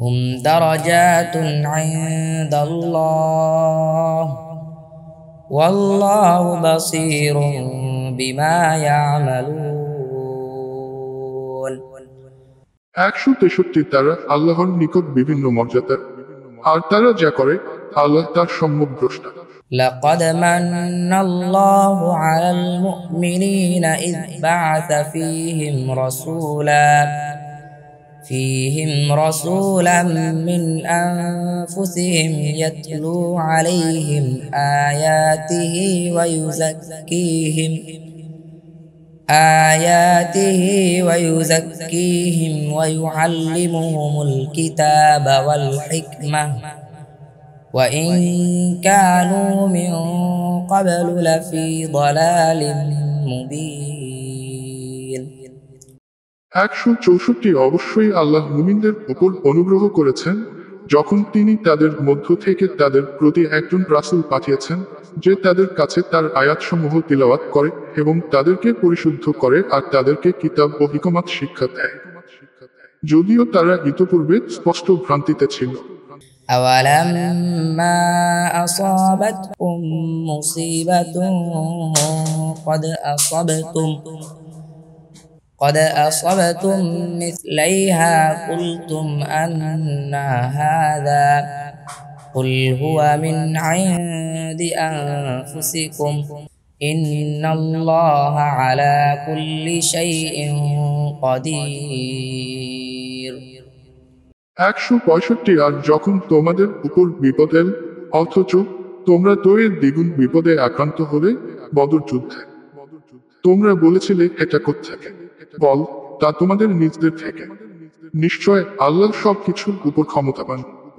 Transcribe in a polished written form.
হুম দারাজাতুন ইনদাল্লাহ ওয়াল্লাহু বাসীরুম বিমা ইয়ামালুন। 163 তারা আল্লাহর নিকট বিভিন্ন মর্যাদা, আর তারা যা করে আল্লাহ তার সম্যক দ্রষ্টা। لقد من الله على المؤمنين إذ بعث فيهم رسولا من أنفسهم يتلو عليهم آياته ويعلمهم الكتاب والحكمة وإن كانوا من قبل لفي ضلال مبين। 164 অবশ্যই আল্লাহ মুমিনদের উপর অনুগ্রহ করেছেন যখন তিনি তাদের মধ্য থেকে তাদের প্রতি একজন রাসূল পাঠিয়েছেন, যে তাদের কাছে তার আয়াতসমূহ তিলাওয়াত করে এবং তাদেরকে পরিশুদ্ধ করে আর তাদেরকে কিতাব ও হিকমত শিক্ষা দেয়, যদিও তারা ইতপূর্বে স্পষ্ট ভ্রান্তিতে ছিল। أولما أصابتكم مصيبة قد أصبتم مثليها قلتم أن هذا قل هو من عند أنفسكم إن الله على كل شيء قدير। 165 আর যখন তোমাদের উপর বিপদ এল অথচ তোমরা তো এর দ্বিগুণ বিপদে আক্রান্ত হলে বদর যুদ্ধে, তোমরা বলেছিলে এটা কোত্থেকে? বল, তা তোমাদের নিজদের থেকে। নিশ্চয় আল্লাহ সবকিছুর উপর ক্ষমতাবান।